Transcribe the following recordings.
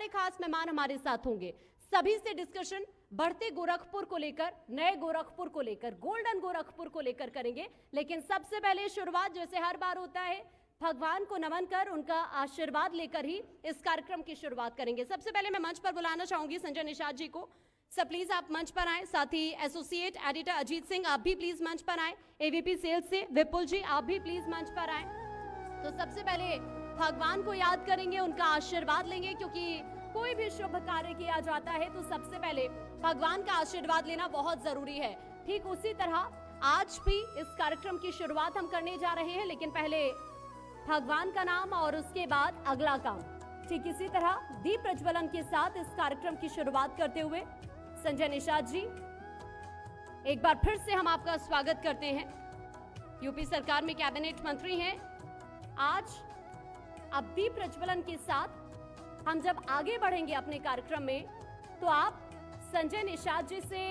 सारे खास मेहमान हमारे साथ होंगे। सभी से डिस्कशन बढ़ते गोरखपुर को लेकर, नए गोरखपुर को लेकर, गोल्डन गोरखपुर को लेकर करेंगे। लेकिन सबसे पहले शुरुआत जैसे हर बार होता है, भगवान को नमन कर उनका आशीर्वाद लेकर ही इस कार्यक्रम की शुरुआत करेंगे। सबसे पहले मैं मंच पर बुलाना चाहूंगी संजय निषाद जी को। सब प्लीज आप मंच पर आए। साथ ही एसोसिएट एडिटर अजीत सिंह, आप भी प्लीज मंच पर आए। एवीपी सेल्स से विपुल जी, आप भी प्लीज मंच पर आए। तो सबसे पहले भगवान को याद करेंगे, उनका आशीर्वाद लेंगे, क्योंकि कोई भी शुभ कार्य किया जाता है तो सबसे पहले भगवान का आशीर्वाद लेना बहुत जरूरी है। ठीक उसी तरह आज भी इस कार्यक्रम की शुरुआत हम करने जा रहे हैं, लेकिन पहले भगवान का नाम और उसके बाद अगला काम। ठीक इसी तरह दीप प्रज्वलन के साथ इस कार्यक्रम की शुरुआत करते हुए संजय निषाद जी, एक बार फिर से हम आपका स्वागत करते हैं। यूपी सरकार में कैबिनेट मंत्री हैं। आज अब दीप प्रज्वलन के साथ हम जब आगे बढ़ेंगे अपने कार्यक्रम में, तो आप संजय निषाद जी से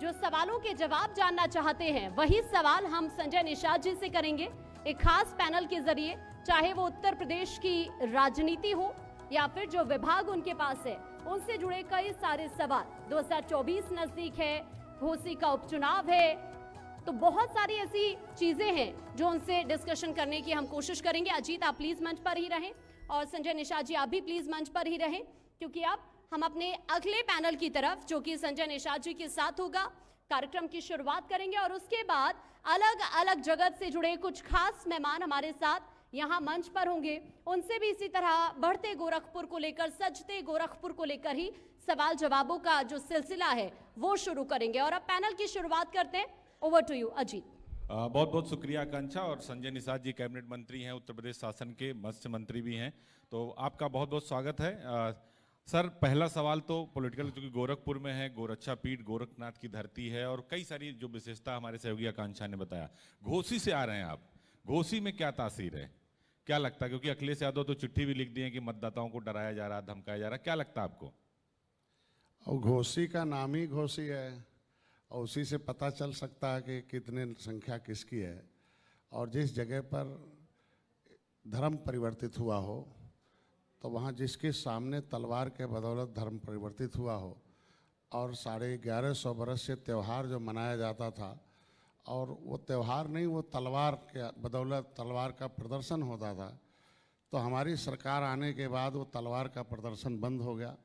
जो सवालों के जवाब जानना चाहते हैं, वही सवाल हम संजय निषाद जी से करेंगे एक खास पैनल के जरिए। चाहे वो उत्तर प्रदेश की राजनीति हो या फिर जो विभाग उनके पास है, उनसे जुड़े कई सारे सवाल। 2024 नजदीक है, घोसी का उपचुनाव है, तो बहुत सारी ऐसी चीजें हैं जो उनसे डिस्कशन करने की हम कोशिश करेंगे। अजीत, आप प्लीज मंच पर ही रहें और संजय निषाद जी आप भी प्लीज मंच पर ही रहें, क्योंकि अब हम अपने अगले पैनल की तरफ, जो कि संजय निषाद जी के साथ होगा, कार्यक्रम की शुरुआत करेंगे। और उसके बाद अलग अलग जगत से जुड़े कुछ खास मेहमान हमारे साथ यहाँ मंच पर होंगे। उनसे भी इसी तरह बढ़ते गोरखपुर को लेकर, सजते गोरखपुर को लेकर ही सवाल जवाबों का जो सिलसिला है वो शुरू करेंगे। और अब पैनल की शुरुआत करते हैं। Over to you Ajit. बहुत बहुत शुक्रिया आकांक्षा। और संजय निषाद जी कैबिनेट मंत्री हैं, उत्तर प्रदेश शासन के मत्स्य मंत्री भी हैं, तो आपका बहुत बहुत स्वागत है। सर, पहला सवाल तो पॉलिटिकल, क्योंकि गोरखपुर में है, गोरक्षा पीठ गोरखनाथ की धरती है और कई सारी जो विशेषता हमारे सहयोगी आकांक्षा ने बताया। घोसी से आ रहे हैं आप, घोसी में क्या तासीर है, क्या लगता है? क्योंकि अखिलेश यादव तो चिट्ठी भी लिख दी है कि मतदाताओं को डराया जा रहा, धमकाया जा रहा, क्या लगता है आपको? और घोसी का नाम ही घोसी है, और उसी से पता चल सकता है कि कितने संख्या किसकी है। और जिस जगह पर धर्म परिवर्तित हुआ हो, तो वहाँ जिसके सामने तलवार के बदौलत धर्म परिवर्तित हुआ हो, और 1150 बरस से त्यौहार जो मनाया जाता था, और वो त्यौहार नहीं, वो तलवार के बदौलत तलवार का प्रदर्शन होता था, तो हमारी सरकार आने के बाद वो तलवार का प्रदर्शन बंद हो गया।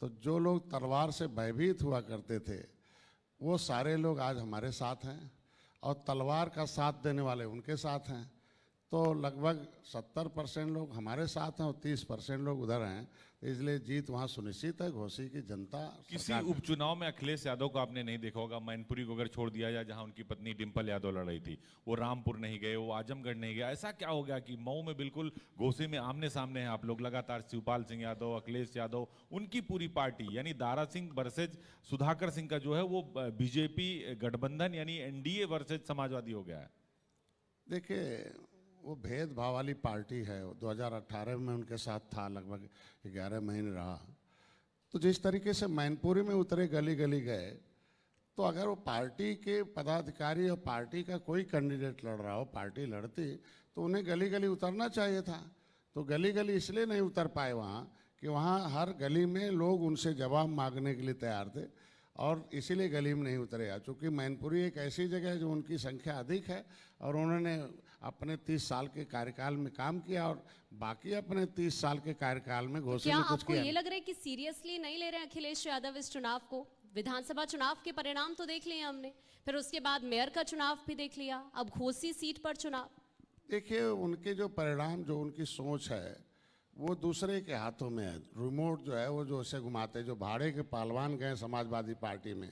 तो जो लोग तलवार से भयभीत हुआ करते थे, वो सारे लोग आज हमारे साथ हैं, और तलवार का साथ देने वाले उनके साथ हैं। तो लगभग 70% लोग हमारे साथ हैं और 30% लोग उधर हैं, इसलिए जीत वहाँ सुनिश्चित है। घोसी की जनता किसी उपचुनाव में अखिलेश यादव को आपने नहीं देखा होगा, मैनपुरी को अगर छोड़ दिया जाए जहां उनकी पत्नी डिंपल यादव लड़ रही थी, वो रामपुर नहीं गए, वो आजमगढ़ नहीं गए। ऐसा क्या हो गया कि मऊ में बिल्कुल घोसी में आमने सामने हैं आप लोग लगातार? शिवपाल सिंह यादव, अखिलेश यादव, उनकी पूरी पार्टी यानी दारा सिंह वर्सेज सुधाकर सिंह का जो है वो बीजेपी गठबंधन यानी एनडीए वर्सेज समाजवादी हो गया है। देखिए, वो भेदभाव वाली पार्टी है। 2018 में उनके साथ था, लगभग 11 महीने रहा। तो जिस तरीके से मैनपुरी में उतरे, गली गली गए, तो अगर वो पार्टी के पदाधिकारी और पार्टी का कोई कैंडिडेट लड़ रहा हो, पार्टी लड़ती, तो उन्हें गली गली उतरना चाहिए था। तो गली गली इसलिए नहीं उतर पाए वहाँ कि वहाँ हर गली में लोग उनसे जवाब मांगने के लिए तैयार थे, और इसीलिए गली में नहीं उतरे। चूँकि मैनपुरी एक ऐसी जगह है जो उनकी संख्या अधिक है, और उन्होंने अपने 30 साल के कार्यकाल में काम किया, और बाकी अपने 30 साल के कार्यकाल में घोषणा क्या कुछ आपको किया। ये लग रहा है कि सीरियसली नहीं ले रहे हैं अखिलेश यादव इस चुनाव को? विधानसभा चुनाव के परिणाम तो देख लिए हमने, फिर उसके बाद मेयर का चुनाव भी देख लिया, अब घोसी सीट पर चुनाव। देखिए, उनके जो परिणाम, जो उनकी सोच है, वो दूसरे के हाथों में है। रिमोट जो है वो जो ऐसे घुमाते, जो भाड़े के पहलवान गए समाजवादी पार्टी में,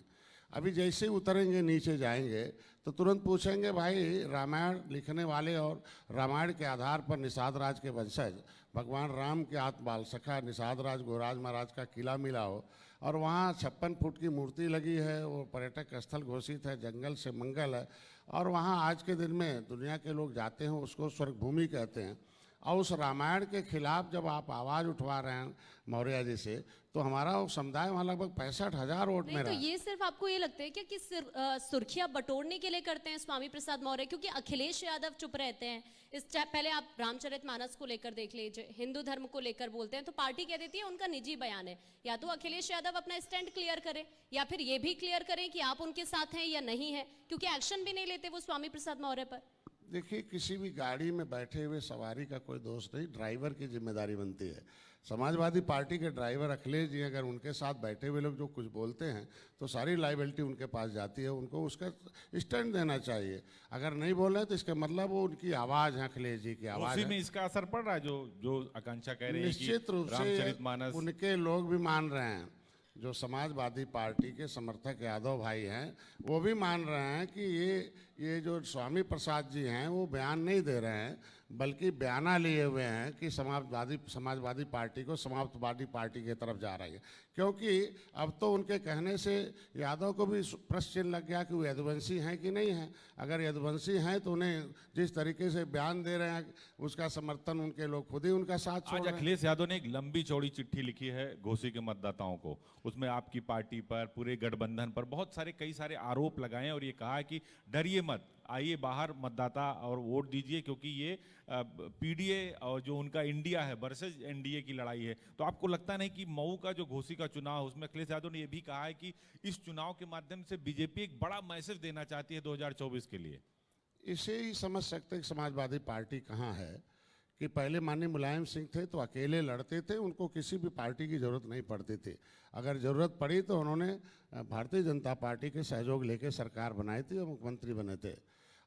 अभी जैसे ही उतरेंगे नीचे जाएंगे तो तुरंत पूछेंगे, भाई रामायण लिखने वाले और रामायण के आधार पर निषाद राज के वंशज भगवान राम के आत्माल सखा निषाद राज गोराज महाराज का किला मिला हो, और वहाँ 56 फुट की मूर्ति लगी है, वो पर्यटक स्थल घोषित है, जंगल से मंगल है, और वहाँ आज के दिन में दुनिया के लोग जाते हैं, उसको स्वर्ग भूमि कहते हैं। और उस रामायण के खिलाफ जब आप आवाज़ उठवा रहे हैं मौर्य जी से, तो हमारा वो समुदाय वहाँ लगभग 65,000 वोट नहीं में तो रहा। ये सिर्फ आपको ये लगता है क्या कि सुर्खियां बटोरने के लिए करते हैं स्वामी प्रसाद मौर्य? क्योंकि अखिलेश यादव चुप रहते हैं। पहले आप रामचरितमानस को लेकर देख लीजिए, हिंदू धर्म को लेकर बोलते हैं तो पार्टी कह देती है उनका निजी बयान है। या तो अखिलेश यादव अपना स्टैंड क्लियर करें, या फिर ये भी क्लियर करें कि आप उनके साथ हैं या नहीं है, क्योंकि एक्शन भी नहीं लेते वो स्वामी प्रसाद मौर्य पर। देखिए, किसी भी गाड़ी में बैठे हुए सवारी का कोई दोष नहीं, ड्राइवर की जिम्मेदारी बनती है। समाजवादी पार्टी के ड्राइवर अखिलेश जी, अगर उनके साथ बैठे हुए लोग जो कुछ बोलते हैं तो सारी लाइबिलिटी उनके पास जाती है, उनको उसका स्टैंड देना चाहिए। अगर नहीं बोल रहे तो इसका मतलब वो उनकी आवाज़ है, अखिलेश जी की आवाज़ उसी है। में इसका असर पड़ रहा है, जो आकांक्षा कह रहे हैं कि निश्चित रूप से रामचरितमानस। उनके लोग भी मान रहे हैं, जो समाजवादी पार्टी के समर्थक यादव भाई हैं वो भी मान रहे हैं कि ये जो स्वामी प्रसाद जी हैं वो बयान नहीं दे रहे हैं, बल्कि बयाना लिए हुए हैं कि समाजवादी पार्टी को समाजवादी पार्टी की तरफ जा रही है। क्योंकि अब तो उनके कहने से यादव को भी प्रश्न चिन्ह लग गया कि वो यदुवंशी हैं कि नहीं हैं। अगर यदुवंशी हैं तो उन्हें जिस तरीके से बयान दे रहे हैं उसका समर्थन उनके लोग खुद ही उनका साथ छोड़ आज रहे हैं। अखिलेश यादव ने एक लंबी चौड़ी चिट्ठी लिखी है घोसी के मतदाताओं को, उसमें आपकी पार्टी पर, पूरे गठबंधन पर कई सारे आरोप लगाए हैं और ये कहा है कि डरिए मत, आइए बाहर मतदाता और वोट दीजिए, क्योंकि ये पीडीए और जो उनका इंडिया है वर्सेस एनडीए की लड़ाई है। तो आपको लगता नहीं कि मऊ का जो घोसी का चुनाव, उसमें अखिलेश यादव ने यह भी कहा है कि इस चुनाव के माध्यम से बीजेपी एक बड़ा मैसेज देना चाहती है 2024 के लिए? इसे ही समझ सकते हैं कि समाजवादी पार्टी कहाँ है, कि पहले माननीय मुलायम सिंह थे तो अकेले लड़ते थे, उनको किसी भी पार्टी की जरूरत नहीं पड़ती थी। अगर जरूरत पड़ी तो उन्होंने भारतीय जनता पार्टी के सहयोग लेकर सरकार बनाई थी और मुख्यमंत्री बने थे।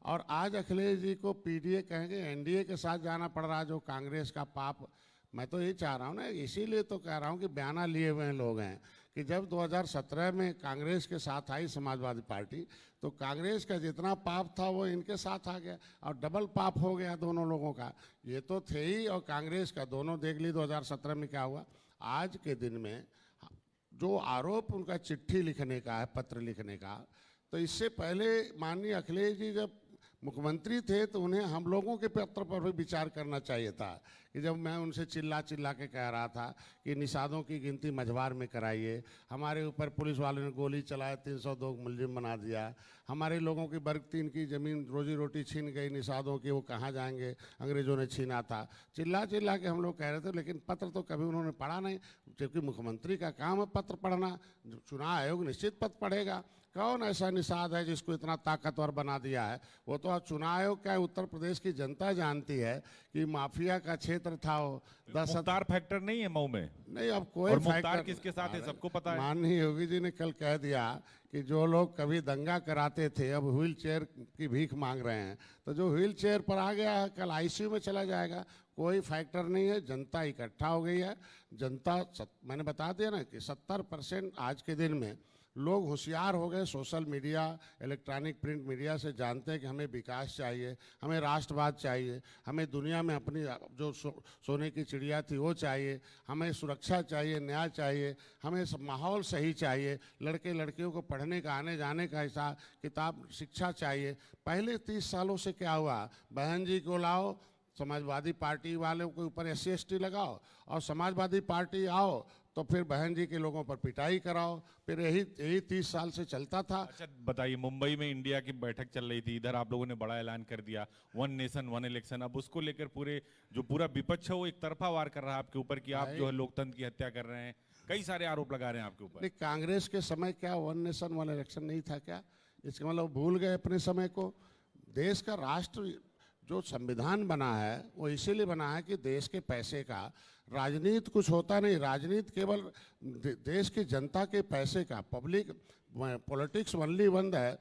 और आज अखिलेश जी को पीडीए कहेंगे, एनडीए के साथ जाना पड़ रहा, जो कांग्रेस का पाप। मैं तो ये चाह रहा हूँ ना, इसीलिए तो कह रहा हूँ कि बयाना लिए हुए लोग हैं कि जब 2017 में कांग्रेस के साथ आई समाजवादी पार्टी तो कांग्रेस का जितना पाप था वो इनके साथ आ गया और डबल पाप हो गया दोनों लोगों का। ये तो थे ही और कांग्रेस का, दोनों देख ली 2017 में क्या हुआ। आज के दिन में जो आरोप उनका चिट्ठी लिखने का है, पत्र लिखने का, तो इससे पहले माननीय अखिलेश जी जब मुख्यमंत्री थे तो उन्हें हम लोगों के पत्र पर भी विचार करना चाहिए था। कि जब मैं उनसे चिल्ला चिल्ला के कह रहा था कि निषादों की गिनती मझवार में कराइए, हमारे ऊपर पुलिस वालों ने गोली चलाए, 302 मुलजिम बना दिया, हमारे लोगों की वर्ग 3 की ज़मीन रोजी रोटी छीन गई निषादों की, वो कहाँ जाएंगे, अंग्रेज़ों ने छीना था। चिल्ला चिल्ला के हम लोग कह रहे थे, लेकिन पत्र तो कभी उन्होंने पढ़ा नहीं, जबकि मुख्यमंत्री का काम है पत्र पढ़ना। चुनाव आयोग निश्चित पत्र पढ़ेगा। कौन ऐसा निषाद है जिसको इतना ताकतवर बना दिया है? वो तो आज चुनाव आयोग क्या, उत्तर प्रदेश की जनता जानती है कि माफिया का क्षेत्र था वो। मुख्तार फैक्टर नहीं है मऊ में? नहीं, अब कोई और मुख्तार फैक्टर किसके साथ है सबको पता है। माननीय योगी जी ने कल कह दिया कि जो लोग कभी दंगा कराते थे अब व्हील चेयर की भीख मांग रहे हैं, तो जो व्हील चेयर पर आ गया है कल आईसीयू में चला जाएगा। कोई फैक्टर नहीं है, जनता इकट्ठा हो गई है। जनता मैंने बता दिया ना कि 70% आज के दिन में लोग होशियार हो गए। Social media, electronic print media से जानते हैं कि हमें विकास चाहिए, हमें राष्ट्रवाद चाहिए, हमें दुनिया में अपनी जो सोने की चिड़िया थी वो चाहिए, हमें सुरक्षा चाहिए, न्याय चाहिए, हमें सब माहौल सही चाहिए, लड़के लड़कियों को पढ़ने का, आने जाने का हिसाब किताब, शिक्षा चाहिए। पहले 30 सालों से क्या हुआ, बहन जी को लाओ, समाजवादी पार्टी वालों के ऊपर SC/ST लगाओ, और समाजवादी पार्टी आओ तो फिर बहन जी के लोगों पर पिटाई कराओ। फिर यही 30 साल से चलता था। अच्छा बताइए, मुंबई में इंडिया की बैठक चल रही थी, इधर आप लोगों ने बड़ा ऐलान कर दिया, 1 नेशन 1 इलेक्शन। अब उसको लेकर पूरा विपक्ष है वो एक तरफा वार कर रहा है आपके ऊपर कि आप जो है लोकतंत्र की हत्या कर रहे हैं, कई सारे आरोप लगा रहे हैं आपके ऊपर। कांग्रेस के समय क्या 1 नेशन 1 इलेक्शन नहीं था क्या? इसका मतलब भूल गए अपने समय को। देश का राष्ट्र जो संविधान बना है वो इसीलिए बना है कि देश के पैसे का राजनीति कुछ होता नहीं, राजनीति केवल देश की जनता के पैसे का, पब्लिक पॉलिटिक्स ओनली वन है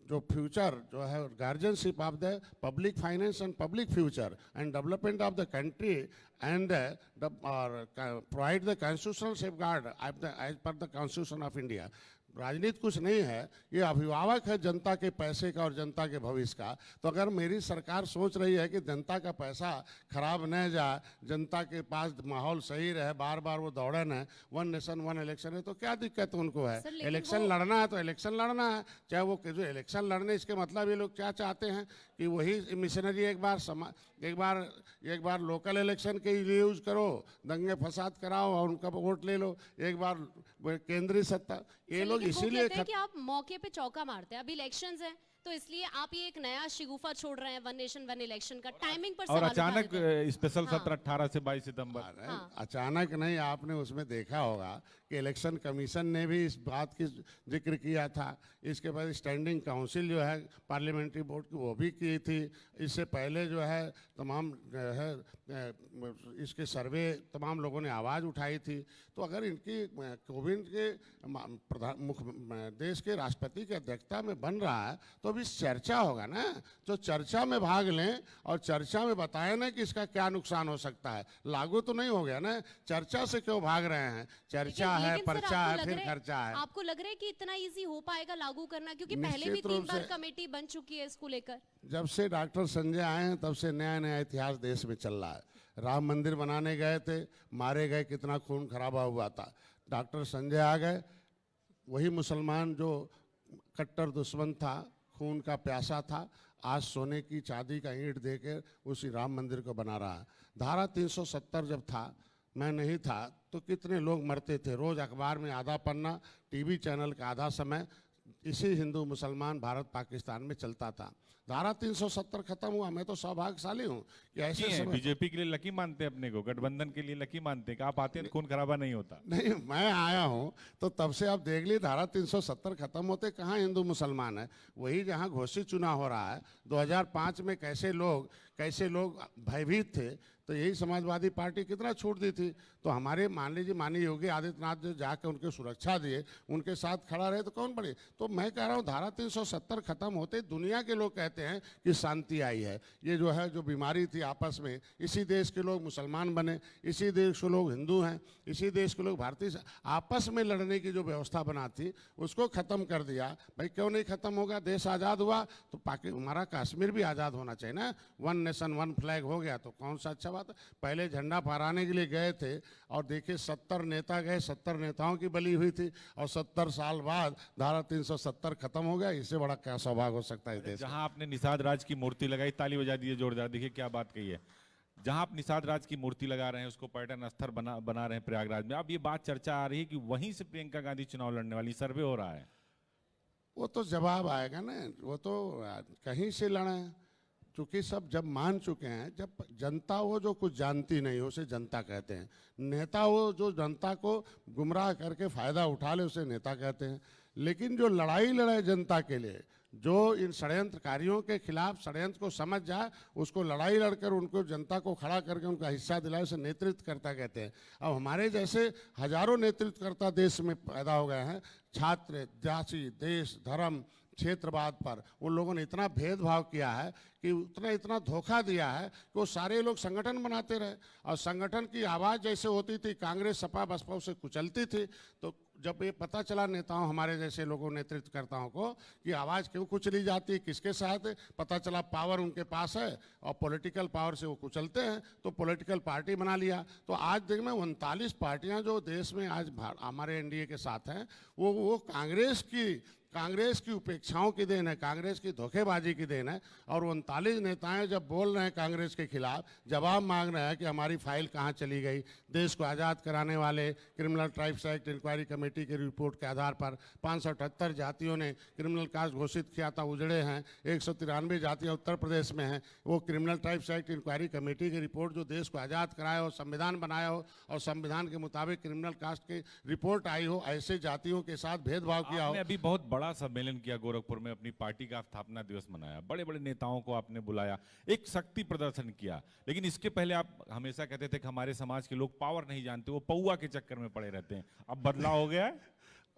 जो फ्यूचर जो है guardianship of the public finance and public future and development of the country and provide the constitutional safeguard as per the constitution of India. राजनीति कुछ नहीं है, ये अभिभावक है जनता के पैसे का और जनता के भविष्य का। तो अगर मेरी सरकार सोच रही है कि जनता का पैसा खराब न जाए, जनता के पास माहौल सही रहे, बार बार वो दौड़े न, वन नेशन वन इलेक्शन है, तो क्या दिक्कत उनको है? सर, लेकिन इलेक्शन लड़ना है तो इलेक्शन लड़ना है, चाहे वो जो इलेक्शन लड़ने, इसके मतलब ये लोग क्या चाहते हैं कि वही मिशनरी एक बार लोकल इलेक्शन के लिए यूज करो, दंगे फसाद कराओ और उनका वोट ले लो, एक बार केंद्रीय सत्ता, ये लोग लेकिन वो इसीलिए कहते हैं कि आप मौके पे चौका मारते हैं, अभी इलेक्शंस हैं तो इसलिए आप ये एक नया शिगुफा छोड़ रहे हैं वन नेशन वन इलेक्शन का, टाइमिंग पर और सवाल उठा अचानक देते हैं। स्पेशल सत्र 18 से 22 सितंबर। हाँ। अचानक नहीं, आपने उसमें देखा होगा कि इलेक्शन कमीशन ने भी इस बात की जिक्र किया था, इसके बाद स्टैंडिंग काउंसिल जो है पार्लियामेंट्री बोर्ड की वो भी की थी, इससे पहले जो है तमाम है इसके सर्वे तमाम लोगों ने आवाज़ उठाई थी। तो अगर इनकी कोविंद के देश के राष्ट्रपति की अध्यक्षता में बन रहा है तो अभी चर्चा होगा ना, तो चर्चा में भाग लें और चर्चा में बताएं ना कि इसका क्या नुकसान हो सकता है। लागू तो नहीं हो गया ना, चर्चा से क्यों भाग रहे हैं? चर्चा है, लेकिन सर, पर्चा आपको है, लग फिर रहा है- खर्चा है। आपको लग रहा है कि इतना इजी हो पाएगा लागू करना? क्योंकि पहले भी निश्चित 3 रूप बार से- कमेटी बन चुकी है इसको लेकर। जब से डॉक्टर संजय आए हैं तब से नया नया इतिहास देश में चल रहा है। राम मंदिर बनाने गए थे, मारे गए, कितना खून खराबा हुआ था। डॉक्टर संजय आ गए, वही मुसलमान जो कट्टर दुश्मन था, खून का प्यासा था, आज सोने की चांदी का ईंट देकर उसी राम मंदिर को बना रहा है। धारा 370 जब था, मैं नहीं था, तो कितने लोग मरते थे। रोज अखबार में आधा पन्ना, टीवी चैनल का आधा समय इसी हिंदू मुसलमान भारत पाकिस्तान में चलता था। धारा 370 खत्म हुआ। मैं तो सौभाग्यशाली हूँ कि ऐसे समय बीजेपी के लिए लकी मानते हैं अपने को, गठबंधन के लिए लकी मानते हैं कि आप आते हैं तो खून खराबा नहीं होता। नहीं, मैं आया हूँ तो तब से आप देख ली धारा 370 खत्म होते कहाँ हिंदू मुसलमान है। वही जहाँ घोषित चुनाव हो रहा है, 2005 में कैसे लोग भयभीत थे, तो यही समाजवादी पार्टी कितना छूट दी थी। तो हमारे मान लीजिए माननीय योगी आदित्यनाथ जो जाकर उनके सुरक्षा दिए, उनके साथ खड़ा रहे, तो कौन बड़े। तो मैं कह रहा हूँ धारा 370 खत्म होते दुनिया के लोग कहते हैं कि शांति आई है। ये जो है जो बीमारी थी आपस में, इसी देश के लोग मुसलमान बने, इसी देश के लोग हिंदू हैं, इसी देश के लोग भारतीय, आपस में लड़ने की जो व्यवस्था बना थी उसको ख़त्म कर दिया। भाई क्यों नहीं ख़त्म होगा? देश आज़ाद हुआ तो हमारा कश्मीर भी आज़ाद होना चाहिए ना। वन नेशन वन फ्लैग हो गया तो कौन सा अच्छा बात है। पहले झंडा फहराने के लिए गए थे और देखिए 70 नेता गए, 70 नेताओं की बलि हुई थी, और 70 साल बाद धारा 370 खत्म हो गया। इससे बड़ा क्या सौभाग्य हो सकता है इस देश का। जहां आपने निषाद राज की मूर्ति लगाई, ताली बजा दीजिए जोरदार, देखिए क्या बात कही है। जहां आप निषाद राज की मूर्ति लगा रहे हैं, उसको पर्यटन स्थल बना रहे हैं प्रयागराज में, अब ये बात चर्चा आ रही है कि वहीं से प्रियंका गांधी चुनाव लड़ने वाली, सर्वे हो रहा है। वो तो जवाब आएगा ना, वो तो कहीं से लड़े, चूंकि सब जब मान चुके हैं। जब जनता वो जो कुछ जानती नहीं उसे जनता कहते हैं, नेता वो जो जनता को गुमराह करके फायदा उठा ले उसे नेता कहते हैं। लेकिन जो लड़ाई लड़े जनता के लिए, जो इन षड्यंत्रकारियों के खिलाफ षड्यंत्र को समझ जाए, उसको लड़ाई लड़कर उनको जनता को खड़ा करके उनका हिस्सा दिलाए, उसे नेतृत्वकर्ता कहते हैं। अब हमारे जैसे हजारों नेतृत्वकर्ता देश में पैदा हो गए हैं। छात्र, जाति, देश, धर्म, क्षेत्रवाद पर उन लोगों ने इतना भेदभाव किया है कि इतना धोखा दिया है कि वो सारे लोग संगठन बनाते रहे, और संगठन की आवाज़ जैसे होती थी कांग्रेस सपा बसपा उसे कुचलती थी। तो जब ये पता चला नेताओं, हमारे जैसे लोगों, नेतृत्वकर्ताओं को कि आवाज़ क्यों कुचली जाती है, किसके साथ है, पता चला पावर उनके पास है और पॉलिटिकल पावर से वो कुचलते हैं, तो पॉलिटिकल पार्टी बना लिया। तो आज देख में 39 पार्टियां जो देश में आज हमारे एनडीए के साथ हैं, वो कांग्रेस की उपेक्षाओं की देन है, कांग्रेस की धोखेबाजी की देन है। और 39 नेताएं जब बोल रहे हैं कांग्रेस के खिलाफ, जवाब मांग रहे हैं कि हमारी फाइल कहां चली गई। देश को आज़ाद कराने वाले criminal tribes act inquiry committee की रिपोर्ट के आधार पर 578 जातियों ने क्रिमिनल कास्ट घोषित किया था, उजड़े हैं। 193 जातियाँ उत्तर प्रदेश में हैं। वो criminal tribes act inquiry committee की रिपोर्ट जो देश को आज़ाद कराया हो, संविधान बनाया हो और संविधान के मुताबिक क्रिमिनल कास्ट की रिपोर्ट आई हो, ऐसे जातियों के साथ भेदभाव किया हो। आपने अभी बहुत बड़ा सम्मेलन किया गोरखपुर में, अपनी पार्टी का स्थापना दिवस मनाया, बड़े बड़े नेताओं को आपने बुलाया, एक शक्ति प्रदर्शन किया। लेकिन इसके पहले आप हमेशा कहते थे कि हमारे समाज के लोग पावर नहीं जानते, वो पौआ के चक्कर में पड़े रहते हैं। अब बदलाव हो गया है।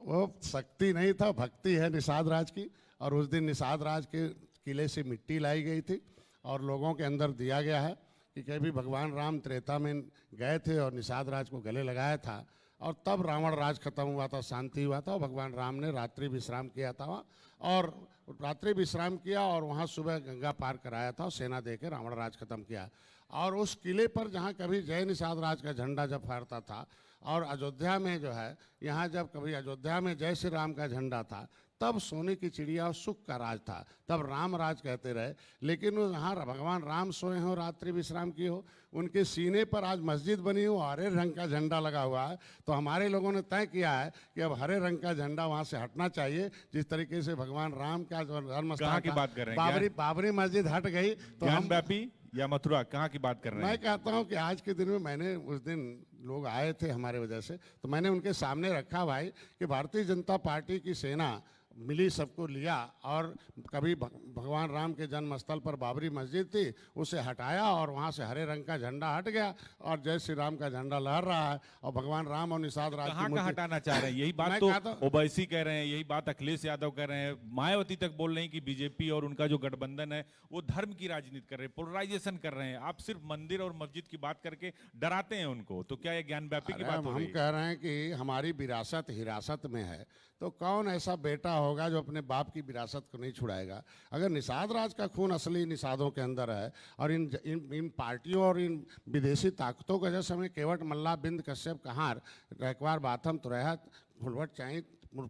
वो शक्ति नहीं था, भक्ति है निषाद राज की। और उस दिन निषाद राज के किले से मिट्टी लाई गई थी और लोगों के अंदर दिया गया है कि कभी भगवान राम त्रेता में गए थे और निषाद राज को गले लगाया था। और तब रावण राज खत्म हुआ था, शांति हुआ था, और भगवान राम ने रात्रि विश्राम किया था वहाँ, और रात्रि विश्राम किया और वहाँ सुबह गंगा पार कराया था और सेना दे के रावण राज खत्म किया। और उस किले पर जहाँ कभी जय निषाद राज का झंडा जब फहरता था, और अयोध्या में जो है, यहाँ जब कभी अयोध्या में जय श्री राम का झंडा था, तब सोने की चिड़िया और सुख का राज था, तब राम राज कहते रहे। लेकिन वो जहाँ भगवान राम सोए हो, रात्रि विश्राम की हो, उनके सीने पर आज मस्जिद बनी हो, हरे रंग का झंडा लगा हुआ है। तो हमारे लोगों ने तय किया है कि अब हरे रंग का झंडा वहाँ से हटना चाहिए। जिस तरीके से भगवान राम का जो धर्म कहाँ की बात कर रहे हैं? बाबरी मस्जिद हट गई तो हम ज्ञानव्यापी या मथुरा, कहाँ की बात कर रहे हैं? मैं कहता हूं कि आज के दिन में, मैंने उस दिन लोग आए थे हमारे वजह से, तो मैंने उनके सामने रखा भाई कि भारतीय जनता पार्टी की सेना मिली, सबको लिया, और कभी भगवान राम के जन्म स्थल पर बाबरी मस्जिद थी, उसे हटाया और वहाँ से हरे रंग का झंडा हट गया और जय श्री राम का झंडा लहर रहा है। और भगवान राम और निषाद राज कहाँ का हटाना चाह रहे हैं? यही बात मैं तो कहता हूं- ओवैसी कह रहे हैं, यही बात अखिलेश यादव कह रहे हैं, मायावती तक बोल रहे हैं कि बीजेपी और उनका जो गठबंधन है वो धर्म की राजनीति कर रहे हैं, पोलराइजेशन कर रहे हैं। आप सिर्फ मंदिर और मस्जिद की बात करके डराते हैं उनको, तो क्या ये ज्ञानव्यापी की अरे बात हो हम रही है? कह रहे हैं कि हमारी विरासत हिरासत में है, तो कौन ऐसा बेटा होगा जो अपने बाप की विरासत को नहीं छुड़ाएगा? अगर निषाद राज का खून असली निषादों के अंदर है, और इन पार्टियों और इन विदेशी ताकतों का, जैसे हमें केवट मल्ला बिंद कश्यप कहार रैकवार बाथम तुरैहत फुलवट चाहिए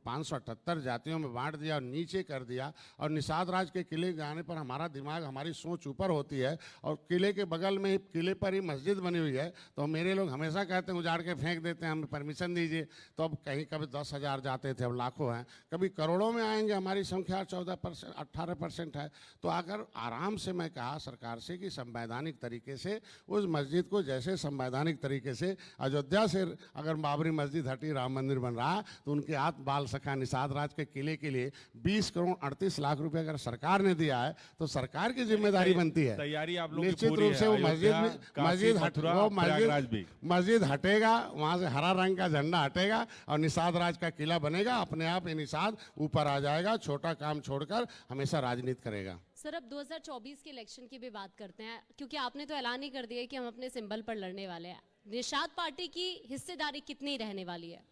578 जातियों में बांट दिया और नीचे कर दिया। और निषाद राज के किले जाने पर हमारा दिमाग, हमारी सोच ऊपर होती है, और किले के बगल में ही, किले पर ही मस्जिद बनी हुई है। तो मेरे लोग हमेशा कहते हैं उजाड़ के फेंक देते हैं, हमें परमिशन दीजिए। तो अब कहीं कभी 10,000 जाते थे, अब लाखों हैं, कभी करोड़ों में आएंगे। हमारी संख्या 14% 18% है। तो अगर आराम से मैं कहा सरकार से कि संवैधानिक तरीके से उस मस्जिद को, जैसे संवैधानिक तरीके से अयोध्या से अगर बाबरी मस्जिद हटी, राम मंदिर बन रहा, तो उनके हाथ बाल सखा निषाद राज के किले के लिए 20 करोड़ 38 लाख रुपए अगर सरकार ने दिया है, तो सरकार की जिम्मेदारी बनती है। तैयारी आप लोगों की निश्चित पूरी रूप है। से वो अयोध्या, काशी, मथुरा, प्रयागराज भी। मस्जिद हटेगा, वहां से हरा रंग का झंडा हटेगा और निषाद राज का किला बनेगा। अपने आप ये निषाद ऊपर आ जाएगा, छोटा काम छोड़कर हमेशा राजनीति करेगा। सर, अब 2024 के इलेक्शन की भी बात करते हैं, क्योंकि आपने तो ऐलान ही कर दिया कि हम अपने सिंबल पर लड़ने वाले हैं। निषाद पार्टी की हिस्सेदारी कितनी रहने वाली है?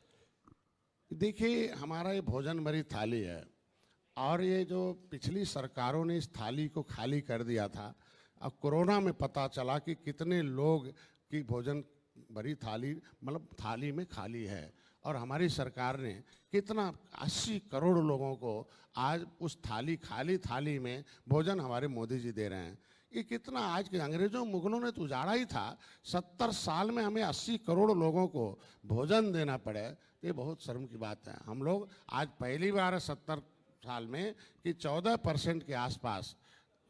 देखिए, हमारा ये भोजन भरी थाली है, और ये जो पिछली सरकारों ने इस थाली को खाली कर दिया था, अब कोरोना में पता चला कि कितने लोग की भोजन भरी थाली, मतलब थाली में खाली है। और हमारी सरकार ने कितना 80 करोड़ लोगों को आज उस थाली, खाली थाली में भोजन हमारे मोदी जी दे रहे हैं। ये कितना, आज के अंग्रेजों मुगलों ने तो उजाड़ा ही था। 70 साल में हमें 80 करोड़ लोगों को भोजन देना पड़े, ये बहुत शर्म की बात है। हम लोग आज पहली बार 70 साल में कि 14% के आसपास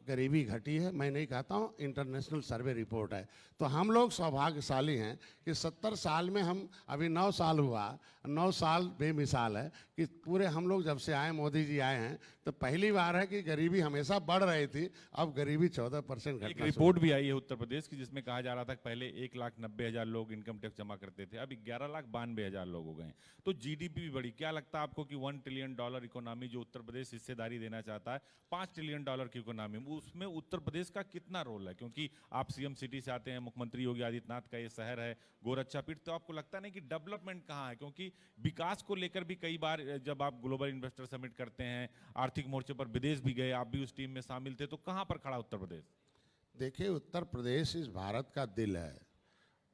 गरीबी घटी है। मैं नहीं कहता हूँ, इंटरनेशनल सर्वे रिपोर्ट है। तो हम लोग सौभाग्यशाली हैं कि 70 साल में हम, अभी 9 साल हुआ, 9 साल बेमिसाल है कि पूरे हम लोग जब से आए, मोदी जी आए हैं, तो पहली बार है कि गरीबी हमेशा बढ़ रही थी, अब गरीबी 14% एक घटना। रिपोर्ट भी आई है उत्तर प्रदेश की, जिसमें कहा जा रहा था कि पहले 1,90,000 लोग इनकम टैक्स जमा करते थे, अब 11,92,000 लोग हो गए। तो जीडीपी भी बढ़ी। क्या लगता है आपको कि $1 ट्रिलियन इकोनॉमी जो उत्तर प्रदेश हिस्सेदारी देना चाहता है, $5 ट्रिलियन की इकोनॉमी, उसमें उत्तर प्रदेश का कितना रोल है? क्योंकि आप सीएम सिटी से आते हैं, मुख्यमंत्री योगी आदित्यनाथ का ये शहर है, गोरक्षा पीठ, तो आपको लगता नहीं कि डेवलपमेंट कहाँ है? क्योंकि विकास को लेकर भी कई बार जब आप ग्लोबल इन्वेस्टर समिट करते हैं, आर्थिक मोर्चे पर विदेश भी गए, आप भी उस टीम में शामिल थे, तो कहाँ पर खड़ा उत्तर प्रदेश? देखिए, उत्तर प्रदेश इस भारत का दिल है,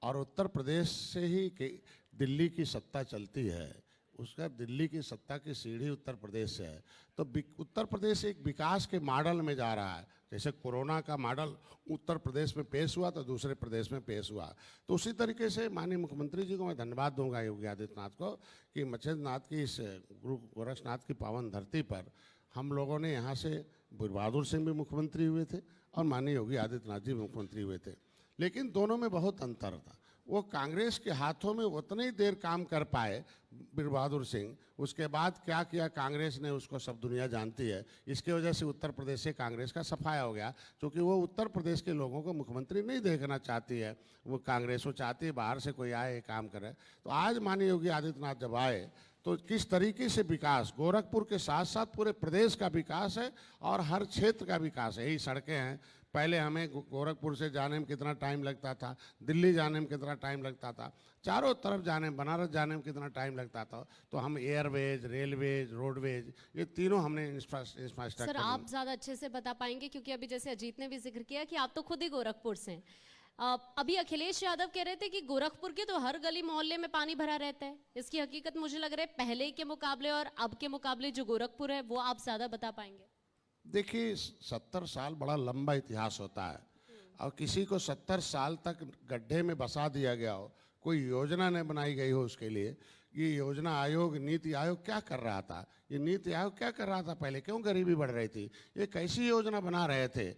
और उत्तर प्रदेश से ही दिल्ली की सत्ता चलती है। उसका दिल्ली की सत्ता की सीढ़ी उत्तर प्रदेश से है। तो उत्तर प्रदेश एक विकास के मॉडल में जा रहा है। जैसे कोरोना का मॉडल उत्तर प्रदेश में पेश हुआ तो दूसरे प्रदेश में पेश हुआ, तो उसी तरीके से माननीय मुख्यमंत्री जी को मैं धन्यवाद दूंगा, योगी आदित्यनाथ को, कि मच्छेंद्रनाथ की, इस गुरु गोरक्षनाथ की पावन धरती पर हम लोगों ने, यहाँ से बहादुर सिंह भी मुख्यमंत्री हुए थे और माननीय योगी आदित्यनाथ जी मुख्यमंत्री हुए थे। लेकिन दोनों में बहुत अंतर था। वो कांग्रेस के हाथों में उतनी ही देर काम कर पाए वीर बहादुर सिंह, उसके बाद क्या किया कांग्रेस ने, उसको सब दुनिया जानती है। इसकी वजह से उत्तर प्रदेश से कांग्रेस का सफाया हो गया, क्योंकि वो उत्तर प्रदेश के लोगों को मुख्यमंत्री नहीं देखना चाहती है। वो कांग्रेस वो चाहती है बाहर से कोई आए, काम करे। तो आज माननीय योगी आदित्यनाथ जब आए, तो किस तरीके से विकास, गोरखपुर के साथ साथ पूरे प्रदेश का विकास है और हर क्षेत्र का विकास है। यही सड़कें हैं, पहले हमें गोरखपुर से जाने में कितना टाइम लगता था, दिल्ली जाने में कितना टाइम लगता था, चारों तरफ जाने में, बनारस जाने में कितना टाइम लगता था। तो हम एयरवेज, रेलवेज, रोडवेज, ये तीनों हमने इंफ्रास्ट्रक्चर। सर आप ज्यादा अच्छे से बता पाएंगे, क्योंकि अभी जैसे अजीत ने भी जिक्र किया कि आप तो खुद ही गोरखपुर से हैं। अभी अखिलेश यादव कह रहे थे कि गोरखपुर के तो हर गली मोहल्ले में पानी भरा रहता है। इसकी हकीकत मुझे लग रहा है पहले के मुकाबले और अब के मुकाबले जो गोरखपुर है वो आप ज्यादा बता पाएंगे। देखिए 70 साल बड़ा लंबा इतिहास होता है, और किसी को 70 साल तक गड्ढे में बसा दिया गया हो, कोई योजना न बनाई गई हो उसके लिए। ये योजना आयोग, नीति आयोग क्या कर रहा था? ये नीति आयोग क्या कर रहा था पहले? क्यों गरीबी बढ़ रही थी? ये कैसी योजना बना रहे थे?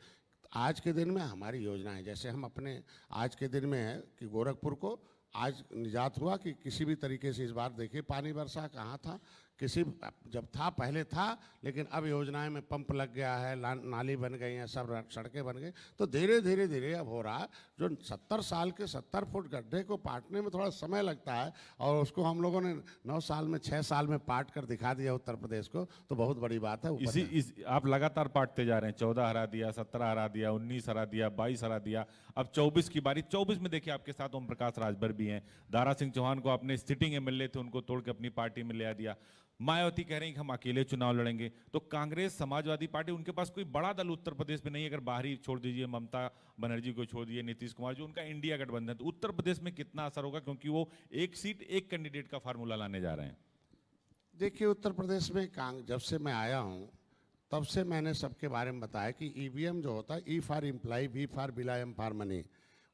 आज के दिन में हमारी योजना है, जैसे हम अपने आज के दिन में है कि गोरखपुर को आज निजात हुआ कि किसी भी तरीके से। इस बार देखिए पानी बरसा कहाँ था, किसी जब था पहले था, लेकिन अब योजनाएं में पंप लग गया है, नाली बन गई हैं, सब सड़कें बन गई। तो धीरे धीरे धीरे अब हो रहा है। जो 70 साल के 70 फुट गड्ढे को पाटने में थोड़ा समय लगता है, और उसको हम लोगों ने 9 साल में 6 साल में पाट कर दिखा दिया उत्तर प्रदेश को, तो बहुत बड़ी बात है। आप लगातार पाटते जा रहे हैं। 14 हरा दिया, 17 हरा दिया, 19 हरा दिया, 22 हरा दिया, अब 24 की बारी। 24 में देखिए आपके साथ ओम प्रकाश राजभर भी हैं। दारा सिंह चौहान को अपने सिटिंग एमएलए थे, उनको तोड़ के अपनी पार्टी में ले दिया। मायावती कह रही हैं कि हम अकेले चुनाव लड़ेंगे। तो कांग्रेस, समाजवादी पार्टी, उनके पास कोई बड़ा दल उत्तर प्रदेश में नहीं है। अगर बाहरी छोड़ दीजिए, ममता बनर्जी को छोड़ दीजिए, नीतीश कुमार, जो उनका इंडिया गठबंधन, तो उत्तर प्रदेश में कितना असर होगा? क्योंकि वो एक सीट एक कैंडिडेट का फार्मूला लाने जा रहे हैं। देखिए उत्तर प्रदेश में जब से मैं आया हूँ तब से मैंने सबके बारे में बताया कि ईवीएम जो होता है, E for employee, B for बिला, एम फॉर मनी,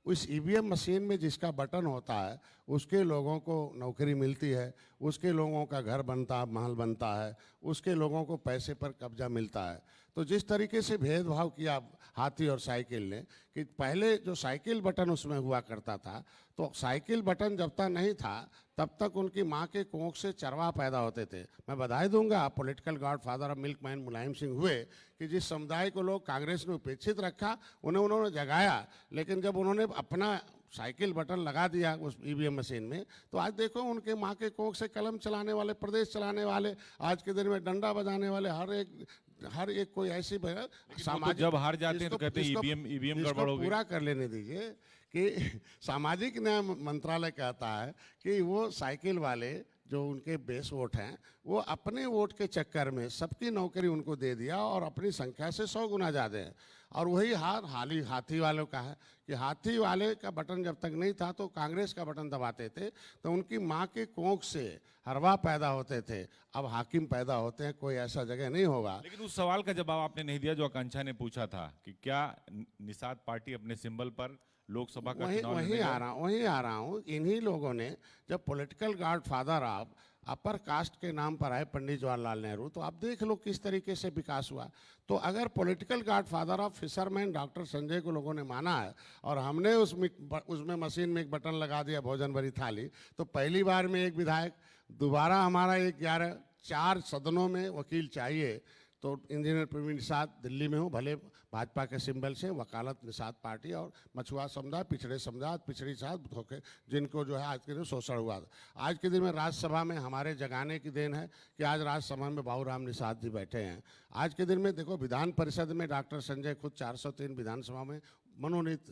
उस ईवीएम मशीन में जिसका बटन होता है उसके लोगों को नौकरी मिलती है, उसके लोगों का घर बनता, महल बनता है, उसके लोगों को पैसे पर कब्जा मिलता है। तो जिस तरीके से भेदभाव किया हाथी और साइकिल ने, कि पहले जो साइकिल बटन उसमें हुआ करता था, तो साइकिल बटन जब तक नहीं था तब तक उनकी माँ के कोख से चरवाह पैदा होते थे। मैं बधाई दूंगा political godfather of milkman Mulayam Singh हुए कि जिस समुदाय को लोग कांग्रेस ने उपेक्षित रखा, उन्होंने जगाया। लेकिन जब उन्होंने अपना साइकिल बटन लगा दिया उस ईवीएम मशीन में, तो आज देखो उनके माँ के कोख से कलम चलाने वाले, प्रदेश चलाने वाले, आज के दिन में डंडा बजाने वाले, हर एक कोई ऐसी सामाजिक, जब हार जाते हैं तो कहते हैं ईवीएम गड़बड़ हो गई। पूरा कर लेने दीजिए कि सामाजिक न्याय मंत्रालय कहता है कि वो साइकिल वाले जो उनके बेस वोट हैं, वो अपने वोट के चक्कर में सबकी नौकरी उनको दे दिया और अपनी संख्या से 100 गुना ज़्यादा है। और वही हाथी वालों का है कि हाथी वाले का बटन जब तक नहीं था तो कांग्रेस का बटन दबाते थे तो उनकी माँ के कोख से हरवा पैदा होते थे। अब हाकिम पैदा होते हैं, कोई ऐसा जगह नहीं होगा। लेकिन उस सवाल का जवाब आपने नहीं दिया जो आकांक्षा ने पूछा था कि क्या निषाद पार्टी अपने सिंबल पर लोकसभा का चुनाव वहीं आ रहा हूँ। इन्हीं लोगों ने जब political godfather of upper caste के नाम पर आए पंडित जवाहरलाल नेहरू, तो आप देख लो किस तरीके से विकास हुआ। तो अगर political godfather of fisherman doctor Sanjay को लोगों ने माना है और हमने उसमें मशीन में एक बटन लगा दिया, भोजन भरी थाली, तो पहली बार में एक विधायक, दोबारा हमारा 4 सदनों में वकील चाहिए। तो इंजीनियर प्रवीण निषाद दिल्ली में हो, भले भाजपा के सिंबल से, वकालत निषाद पार्टी, और मछुआ समुदाय, पिछड़े समुदाय, पिछड़ी जात धोखे, जिनको जो है आज के दिन शोषण हुआ। आज के दिन में राज्यसभा में हमारे जगाने की देन है कि आज राज्यसभा में बाबूराम निषाद जी बैठे हैं। आज के दिन में देखो विधान परिषद में डॉक्टर संजय खुद 403 विधानसभा में मनोनीत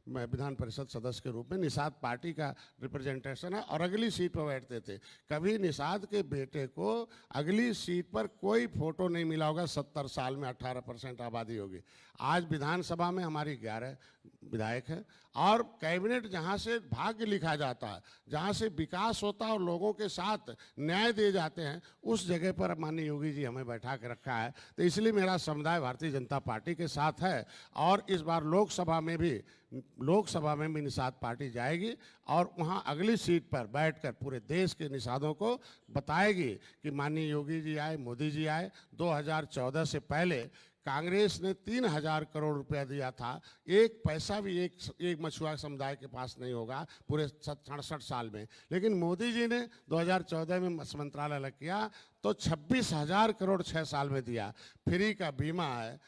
विधान परिषद सदस्य के रूप में निषाद पार्टी का रिप्रेजेंटेशन है और अगली सीट पर बैठते थे। कभी निषाद के बेटे को अगली सीट पर कोई फोटो नहीं मिला होगा। 70 साल में 18% आबादी होगी। आज विधानसभा में हमारी 11 विधायक हैं और कैबिनेट जहां से भाग्य लिखा जाता है, जहां से विकास होता है और लोगों के साथ न्याय दिए जाते हैं, उस जगह पर माननीय योगी जी हमें बैठा के रखा है। तो इसलिए मेरा समुदाय भारतीय जनता पार्टी के साथ है और इस बार लोकसभा में भी निषाद पार्टी जाएगी और वहां अगली सीट पर बैठकर पूरे देश के निषादों को बताएगी कि माननीय योगी जी आए, मोदी जी आए। 2014 से पहले कांग्रेस ने 3000 करोड़ रुपया दिया था। एक पैसा भी एक मछुआ समुदाय के पास नहीं होगा पूरे 67 साल में। लेकिन मोदी जी ने 2014 में मत्स्य मंत्रालय अलग किया तो 26,000 करोड़ 6 साल में दिया। फ्री का बीमा है।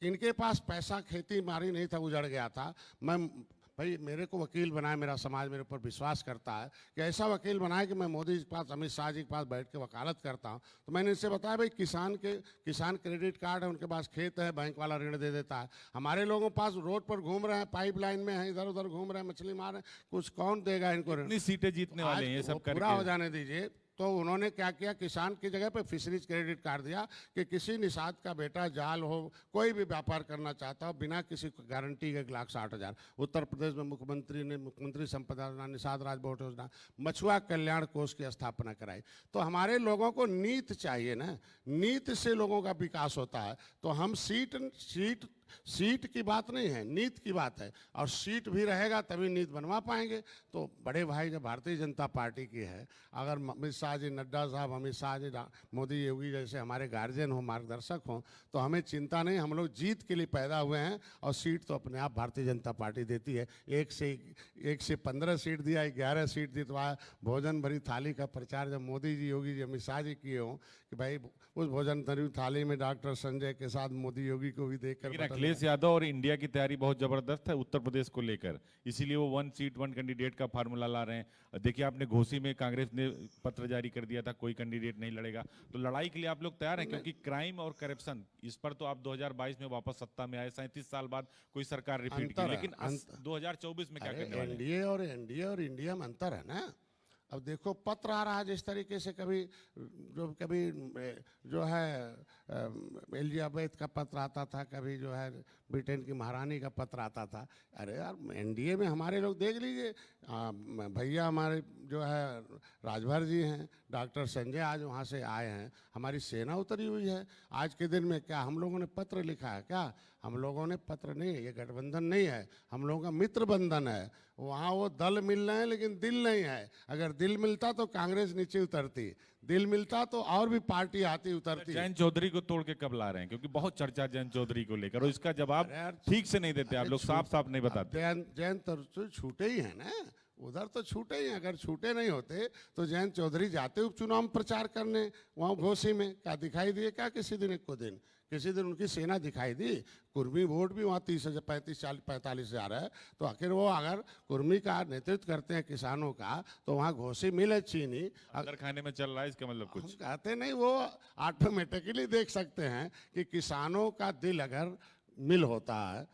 इनके पास पैसा खेती बाड़ी नहीं था, उजड़ गया था। मैं भाई मेरे को वकील बनाए, मेरा समाज मेरे ऊपर विश्वास करता है कि ऐसा वकील बनाए कि मैं मोदी जी के पास, अमित शाह जी के पास बैठ के वकालत करता हूँ। तो मैंने इनसे बताया भाई किसान क्रेडिट कार्ड है, उनके पास खेत है, बैंक वाला ऋण दे देता है। हमारे लोगों के पास रोड पर घूम रहे हैं, पाइपलाइन में हैं, इधर उधर घूम रहे हैं, मछली मार रहे हैं, कुछ कौन देगा इनको ऋण? कितनी सीटें जीतने वाले हैं ये आज सब वो पूरा करके? हो जाने दीजिए। तो उन्होंने क्या किया, किसान की जगह पे फिशरीज क्रेडिट कार्ड दिया कि किसी निषाद का बेटा जाल हो, कोई भी व्यापार करना चाहता हो, बिना किसी गारंटी के 1,60,000। उत्तर प्रदेश में मुख्यमंत्री संपदा योजना, निषाद राज बोट योजना, मछुआ कल्याण कोष की स्थापना कराई। तो हमारे लोगों को नीति चाहिए ना, नीति से लोगों का विकास होता है। तो हम सीट की बात नहीं है, नीति की बात है, और सीट भी रहेगा तभी नीति बनवा पाएंगे। तो बड़े भाई जब भारतीय जनता पार्टी की है, अगर अमित शाह जी, नड्डा साहब, अमित शाह जी, मोदी योगी जैसे हमारे गार्जियन हो, मार्गदर्शक हो, तो हमें चिंता नहीं। हम लोग जीत के लिए पैदा हुए हैं, और सीट तो अपने आप भारतीय जनता पार्टी देती है। एक से 15 सीट दिया, 11 सीट जितवाया। भोजन भरी थाली का प्रचार जब मोदी जी, योगी जी, अमित शाह जी किए हों कि भाई उस भोजन भरी थाली में डॉक्टर संजय के साथ मोदी योगी को भी देखकर लेकिन अखिलेश यादव और इंडिया की तैयारी बहुत जबरदस्त है उत्तर प्रदेश को लेकर, इसीलिए वो 1 सीट 1 कैंडिडेट का फार्मूला ला रहे हैं। देखिए आपने घोसी में कांग्रेस ने पत्र जारी कर दिया था, कोई कैंडिडेट नहीं लड़ेगा। तो लड़ाई के लिए आप लोग तैयार हैं? क्योंकि क्राइम और करप्शन, इस पर तो आप 2022 में वापस सत्ता में आए, 37 साल बाद कोई सरकार रिपीट की, लेकिन 2024 में क्या करने वाले हैं? एनडीए और इंडिया में अंतर है ना। अब देखो पत्र आ रहा है जिस तरीके से, कभी जो है एलिजाबेथ का पत्र आता था, कभी जो है ब्रिटेन की महारानी का पत्र आता था। अरे यार एनडीए में हमारे लोग देख लीजिए, भैया हमारे जो है राजभर जी हैं, डॉक्टर संजय आज वहाँ से आए हैं, हमारी सेना उतरी हुई है। आज के दिन में क्या हम लोगों ने पत्र लिखा है? क्या हम लोगों ने पत्र नहीं, ये गठबंधन नहीं है, हम लोगों का मित्र बंधन है। वहाँ वो दल मिल रहे हैं लेकिन दिल नहीं है। अगर दिल मिलता तो कांग्रेस नीचे उतरती, दिल मिलता तो और भी पार्टी आती उतरती। जयंत चौधरी को तोड़ के कब ला रहे हैं? क्योंकि बहुत चर्चा जयंत चौधरी को लेकर, और इसका जवाब ठीक से नहीं देते आप लोग, साफ साफ नहीं बताते। जयंत तो छूटे ही है ना, उधर तो छूटे ही हैं। अगर छूटे नहीं होते तो जयंत चौधरी जाते उपचुनाव में प्रचार करने वहाँ घोसी में, क्या दिखाई दिए क्या किसी दिन? एक को दिन किसी दिन उनकी सेना दिखाई दी? कुर्मी वोट भी वहाँ 30,000, 35,000, 45,000 है। तो आखिर वो अगर कुर्मी का नेतृत्व करते हैं किसानों का, तो वहाँ घोसी मिल है चीनी अंदर खाने में चल रहा है, इसका मतलब कुछ कहते नहीं, वो ऑटोमेटिकली देख सकते हैं कि किसानों का दिल अगर मिल होता है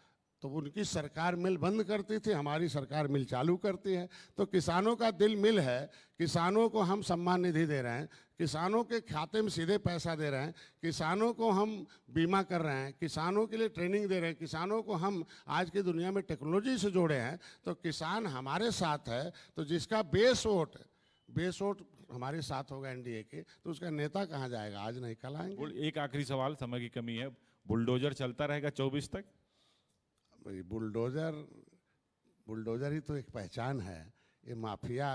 तो उनकी सरकार मिल बंद करती थी, हमारी सरकार मिल चालू करती है। तो किसानों का दिल मिल है, किसानों को हम सम्मान निधि दे रहे हैं, किसानों के खाते में सीधे पैसा दे रहे हैं, किसानों को हम बीमा कर रहे हैं, किसानों के लिए ट्रेनिंग दे रहे हैं, किसानों को हम आज की दुनिया में टेक्नोलॉजी से जोड़े हैं। तो किसान हमारे साथ है, तो जिसका बेस वोट हमारे साथ होगा एनडीए के, तो उसका नेता कहाँ जाएगा? आज नहीं कल आएंगे। एक आखिरी सवाल, समय की कमी है, बुलडोजर चलता रहेगा 24 तक? बुलडोजर ही तो एक पहचान है। ये माफिया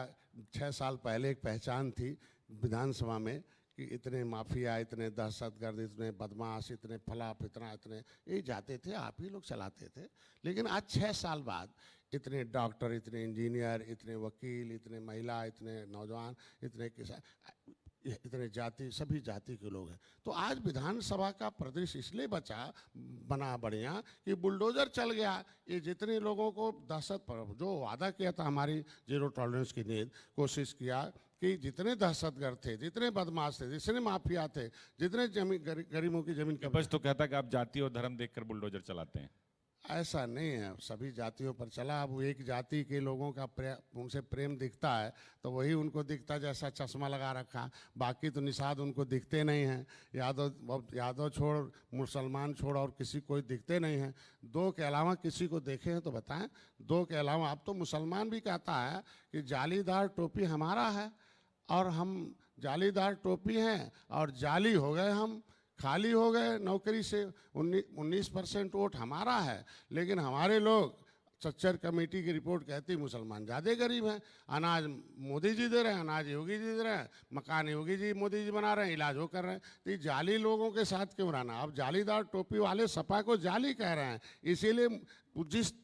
6 साल पहले एक पहचान थी विधानसभा में कि इतने माफिया, इतने दहशतगर्द, इतने बदमाश, इतने फला फितना, इतने यही जाते थे, आप ही लोग चलाते थे। लेकिन आज 6 साल बाद इतने डॉक्टर, इतने इंजीनियर, इतने वकील, इतने महिला, इतने नौजवान, इतने किसान, इतने जाति, सभी जाति के लोग हैं। तो आज विधानसभा का प्रदेश इसलिए बना बढ़िया कि बुलडोजर चल गया। ये जितने लोगों को दहशत पर जो वादा किया था, हमारी 0 टॉलरेंस की नीति, कोशिश किया कि जितने दहशतगर्द थे, जितने बदमाश थे, जितने माफिया थे, जितने गरीबों की जमीन बस तो कहता कि आप जाति और धर्म देखकर बुलडोजर चलाते हैं। ऐसा नहीं है, सभी जातियों पर चला। अब एक जाति के लोगों का उनसे प्रेम दिखता है तो वही उनको दिखता है, जैसा चश्मा लगा रखा, बाकी तो निषाद उनको दिखते नहीं हैं। यादव छोड़, मुसलमान छोड़ और किसी कोई दिखते नहीं हैं। 2 के अलावा किसी को देखे हैं तो बताएं? 2 के अलावा अब तो मुसलमान भी कहता है कि जालीदार टोपी हमारा है, और हम जालीदार टोपी हैं और जाली हो गए, हम खाली हो गए नौकरी से। 19% वोट हमारा है, लेकिन हमारे लोग, सच्चर कमेटी की रिपोर्ट कहती मुसलमान ज़्यादा गरीब हैं। अनाज मोदी जी दे रहे हैं, अनाज योगी जी दे रहे हैं, मकान योगी जी मोदी जी बना रहे हैं, इलाज वो कर रहे हैं। तो ये जाली लोगों के साथ क्यों रहना? अब जालीदार टोपी वाले सपा को जाली कह रहे हैं। इसीलिए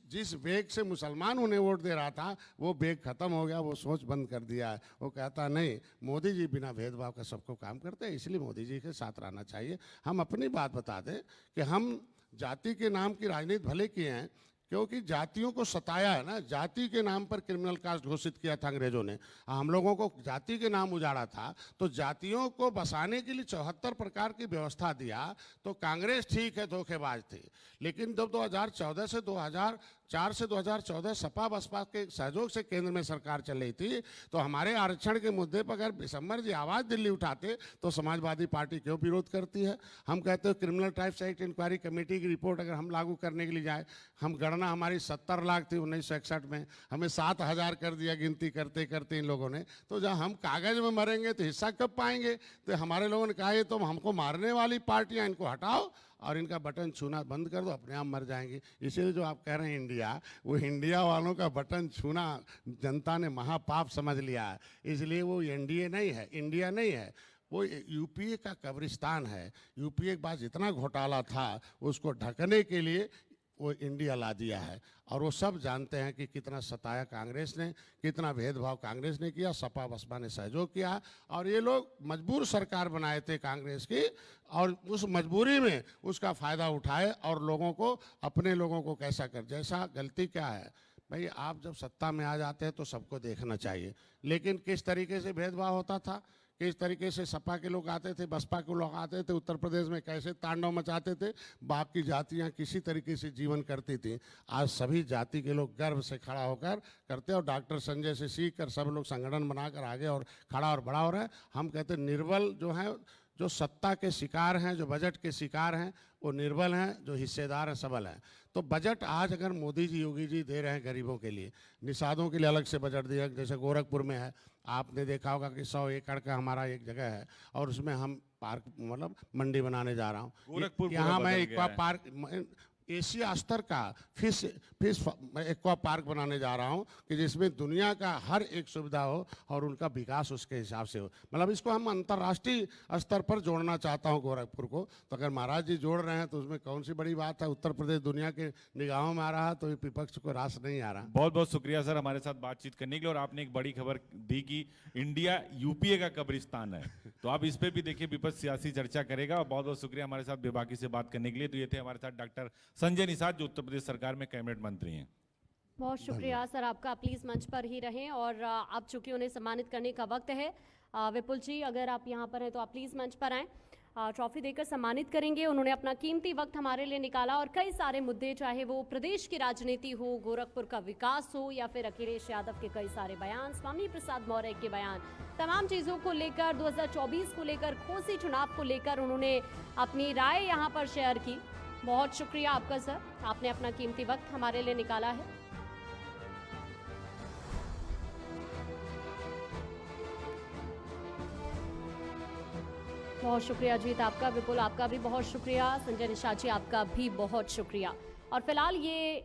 जिस बेग से मुसलमान उन्हें वोट दे रहा था, वो बेग खत्म हो गया, वो सोच बंद कर दिया है। वो कहता नहीं, मोदी जी बिना भेदभाव का सबको काम करते हैं, इसलिए मोदी जी के साथ रहना चाहिए। हम अपनी बात बता दें कि हम जाति के नाम की राजनीति भले किए हैं, क्योंकि जातियों को सताया है ना, जाति के नाम पर क्रिमिनल कास्ट घोषित किया था अंग्रेजों ने, हम लोगों को जाति के नाम उजाड़ा था, तो जातियों को बसाने के लिए 74 प्रकार की व्यवस्था दिया। तो कांग्रेस ठीक है धोखेबाज थी, लेकिन जब 2014 से 2004 से 2014 सपा बसपा के सहयोग से केंद्र में सरकार चल रही थी, तो हमारे आरक्षण के मुद्दे पर अगर बिशम्बर जी आवाज़ दिल्ली उठाते तो समाजवादी पार्टी क्यों विरोध करती है। हम कहते हो criminal tribes act inquiry committee की रिपोर्ट अगर हम लागू करने के लिए जाए, हम गणना हमारी 70 लाख थी 1961 में, हमें 7000 कर दिया गिनती करते करते इन लोगों ने। तो जब हम कागज में मरेंगे तो हिस्सा कब पाएंगे। तो हमारे लोगों ने कहा ये तो हमको मारने वाली पार्टियां, इनको हटाओ और इनका बटन छूना बंद कर दो, अपने आप मर जाएंगी। इसीलिए जो आप कह रहे हैं इंडिया, वो इंडिया वालों का बटन छूना जनता ने महापाप समझ लिया है, इसलिए वो एनडीए नहीं है, इंडिया नहीं है, वो यूपीए का कब्रिस्तान है। यूपीए के बाद जितना घोटाला था उसको ढकने के लिए वो इंडिया ला दिया है। और वो सब जानते हैं कि कितना सताया कांग्रेस ने, कितना भेदभाव कांग्रेस ने किया, सपा बसपा ने सहयोग किया। और ये लोग मजबूर सरकार बनाए थे कांग्रेस की, और उस मजबूरी में उसका फ़ायदा उठाए और लोगों को, अपने लोगों को कैसा कर, जैसा गलती क्या है भाई, आप जब सत्ता में आ जाते हैं तो सबको देखना चाहिए, लेकिन किस तरीके से भेदभाव होता था, किस तरीके से सपा के लोग आते थे, बसपा के लोग आते थे, उत्तर प्रदेश में कैसे तांडव मचाते थे, बाप की जातियां किसी तरीके से जीवन करती थी। आज सभी जाति के लोग गर्व से खड़ा होकर करते, और डॉक्टर संजय से सीख कर सब लोग संगठन बनाकर आगे और खड़ा और बड़ा हो रहा है। हम कहते हैं निर्बल जो हैं, जो सत्ता के शिकार हैं, जो बजट के शिकार हैं, वो निर्बल हैं, जो हिस्सेदार हैं सबल हैं। तो बजट आज अगर मोदी जी योगी जी दे रहे हैं गरीबों के लिए, निषादों के लिए अलग से बजट दिया, जैसे गोरखपुर में है, आपने देखा होगा कि 100 एकड़ का हमारा एक जगह है और उसमें हम पार्क मतलब मंडी बनाने जा रहा हूँ। गोरखपुर यहाँ मैं बदल एक्वा गया है। पार्क, एशिया स्तर का फिश एक्वा पार्क बनाने जा रहा हूँ कि जिसमें दुनिया का हर एक सुविधा हो और उनका विकास उसके हिसाब से हो। मतलब इसको हम अंतर्राष्ट्रीय स्तर पर जोड़ना चाहता हूँ गोरखपुर को। तो अगर महाराज जी जोड़ रहे हैं तो उसमें कौन सी बड़ी बात है। उत्तर प्रदेश दुनिया के निगाहों में आ रहा है तो विपक्ष को रास नहीं आ रहा। बहुत बहुत शुक्रिया सर हमारे साथ बातचीत करने के लिए। और आपने एक बड़ी खबर दी कि इंडिया यूपीए का कब्रिस्तान है, तो आप इस पे भी देखिए विपक्ष सियासी चर्चा करेगा। और बहुत बहुत शुक्रिया हमारे साथ बेबाकी से बात करने के लिए। तो ये थे हमारे साथ डॉक्टर संजय निषाद जो उत्तर प्रदेश सरकार में कैबिनेट मंत्री हैं। बहुत शुक्रिया सर आपका, प्लीज मंच पर ही रहें। और अब चूंकि उन्हें सम्मानित करने का वक्त है, विपुल जी अगर आप यहाँ पर हैं तो आप प्लीज मंच पर आएं, ट्रॉफी देकर सम्मानित करेंगे। उन्होंने अपना कीमती वक्त हमारे लिए निकाला और कई सारे मुद्दे, चाहे वो प्रदेश की राजनीति हो, गोरखपुर का विकास हो, या फिर अखिलेश यादव के कई सारे बयान, स्वामी प्रसाद मौर्य के बयान, तमाम चीज़ों को लेकर, 2024 को लेकर, खोसी चुनाव को लेकर उन्होंने अपनी राय यहाँ पर शेयर की। बहुत शुक्रिया आपका सर, आपने अपना कीमती वक्त हमारे लिए निकाला है। बहुत शुक्रिया जीत आपका, विपुल आपका भी बहुत शुक्रिया, संजय निषाद जी आपका भी बहुत शुक्रिया। और फिलहाल ये